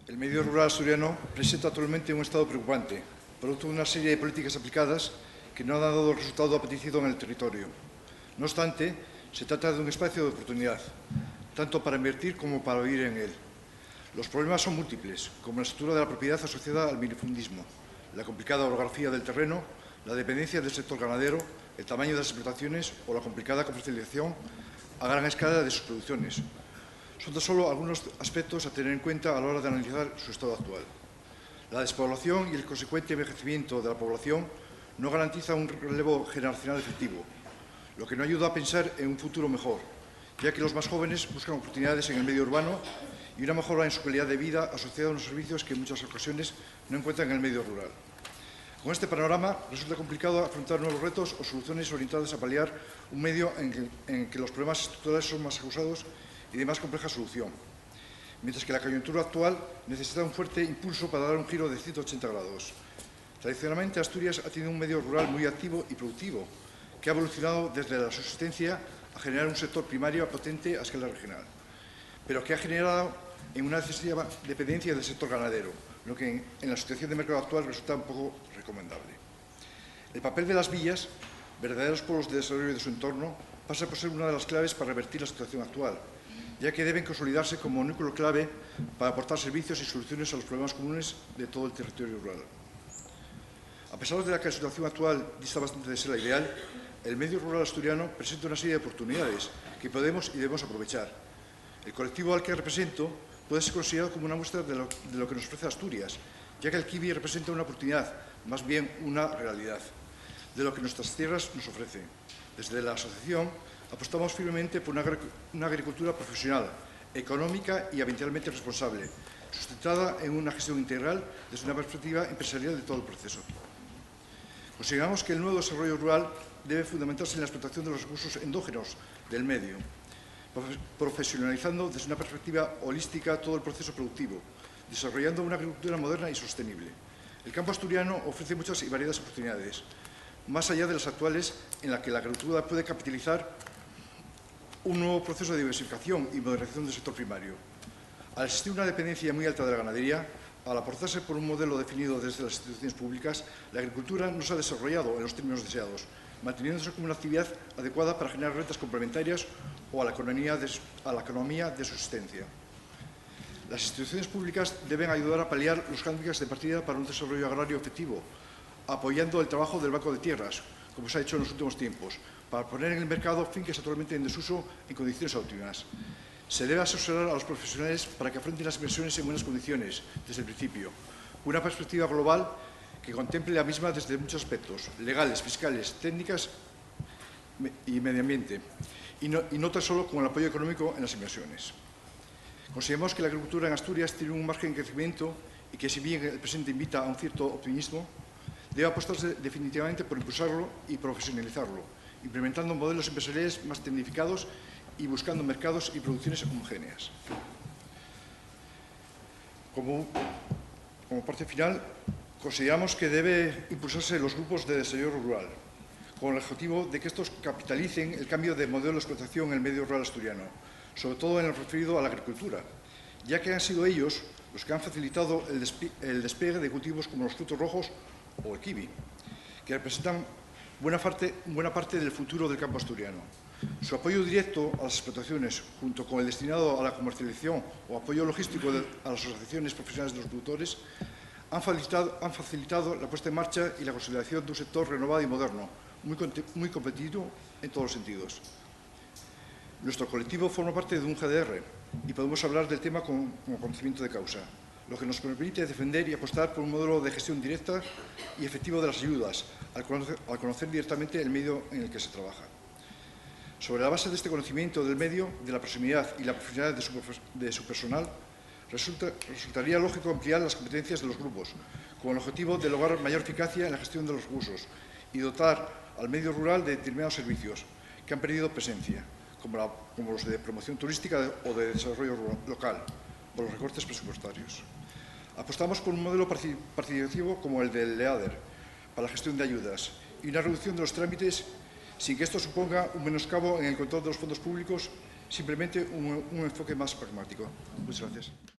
El medio rural asturiano presenta actualmente un estado preocupante, producto de una serie de políticas aplicadas que no han dado el resultado apetecido en el territorio. No obstante, se trata de un espacio de oportunidad, tanto para invertir como para vivir en él. Los problemas son múltiples, como la estructura de la propiedad asociada al minifundismo, la complicada orografía del terreno, la dependencia del sector ganadero, el tamaño de las explotaciones o la complicada comercialización a gran escala de sus producciones. Son tan solo algunos aspectos a tener en cuenta a la hora de analizar su estado actual. La despoblación y el consecuente envejecimiento de la población no garantiza un relevo generacional efectivo, lo que no ayuda a pensar en un futuro mejor, ya que los más jóvenes buscan oportunidades en el medio urbano y una mejora en su calidad de vida asociada a unos servicios que en muchas ocasiones no encuentran en el medio rural. Con este panorama resulta complicado afrontar nuevos retos o soluciones orientadas a paliar un medio en que los problemas estructurales son más acusados y de más compleja solución, mientras que la coyuntura actual necesita un fuerte impulso para dar un giro de 180 grados. Tradicionalmente, Asturias ha tenido un medio rural muy activo y productivo, que ha evolucionado desde la subsistencia a generar un sector primario potente a escala regional, pero que ha generado en una excesiva dependencia del sector ganadero, lo que en la situación de mercado actual resulta un poco recomendable. El papel de las villas, verdaderos polos de desarrollo de su entorno, pasa por ser una de las claves para revertir la situación actual, ya que deben consolidarse como núcleo clave para aportar servicios y soluciones a los problemas comunes de todo el territorio rural. A pesar de que la situación actual dista bastante de ser la ideal, el medio rural asturiano presenta una serie de oportunidades que podemos y debemos aprovechar. El colectivo al que represento puede ser considerado como una muestra de lo que nos ofrece Asturias, ya que el kiwi representa una oportunidad, más bien una realidad, de lo que nuestras tierras nos ofrecen. Desde la asociación apostamos firmemente por una agricultura profesional, económica y ambientalmente responsable, sustentada en una gestión integral desde una perspectiva empresarial de todo el proceso. Consideramos que el nuevo desarrollo rural debe fundamentarse en la explotación de los recursos endógenos del medio, profesionalizando desde una perspectiva holística todo el proceso productivo, desarrollando una agricultura moderna y sostenible. El campo asturiano ofrece muchas y variadas oportunidades, más allá de las actuales, en las que la agricultura puede capitalizar un nuevo proceso de diversificación y modernización del sector primario. Al existir una dependencia muy alta de la ganadería, al aportarse por un modelo definido desde las instituciones públicas, la agricultura no se ha desarrollado en los términos deseados, manteniéndose como una actividad adecuada para generar rentas complementarias o a la economía de subsistencia. Las instituciones públicas deben ayudar a paliar los cambios de partida para un desarrollo agrario efectivo, apoyando el trabajo del Banco de Tierras, como se ha hecho en los últimos tiempos, para poner en el mercado fincas actualmente en desuso en condiciones óptimas. Se debe asesorar a los profesionales para que afronten las inversiones en buenas condiciones desde el principio, una perspectiva global que contemple la misma desde muchos aspectos, legales, fiscales, técnicas y medio ambiente, y no tan solo con el apoyo económico en las inversiones. Consideramos que la agricultura en Asturias tiene un margen de crecimiento y que, si bien el presente invita a un cierto optimismo, debe apostarse definitivamente por impulsarlo y profesionalizarlo, implementando modelos empresariales más tecnificados y buscando mercados y producciones homogéneas. Como parte final, consideramos que debe impulsarse los grupos de desarrollo rural, con el objetivo de que estos capitalicen el cambio de modelo de explotación en el medio rural asturiano, sobre todo en lo referido a la agricultura, ya que han sido ellos los que han facilitado el despegue de cultivos como los frutos rojos o el kiwi, que representan buena parte del futuro del campo asturiano. Su apoyo directo a las explotaciones, junto con el destinado a la comercialización o apoyo logístico a las asociaciones profesionales de los productores, han facilitado la puesta en marcha y la consolidación de un sector renovado y moderno, muy competitivo en todos los sentidos. Nuestro colectivo forma parte de un GDR y podemos hablar del tema con conocimiento de causa, lo que nos permite defender y apostar por un modelo de gestión directa y efectivo de las ayudas, al conocer directamente el medio en el que se trabaja. Sobre la base de este conocimiento del medio, de la proximidad y la profesionalidad de su personal, resultaría lógico ampliar las competencias de los grupos, con el objetivo de lograr mayor eficacia en la gestión de los recursos y dotar al medio rural de determinados servicios que han perdido presencia, como los de promoción turística o de desarrollo local, por los recortes presupuestarios. Apostamos por un modelo participativo como el del LEADER, para la gestión de ayudas, y una reducción de los trámites sin que esto suponga un menoscabo en el control de los fondos públicos, simplemente un enfoque más pragmático. Muchas gracias.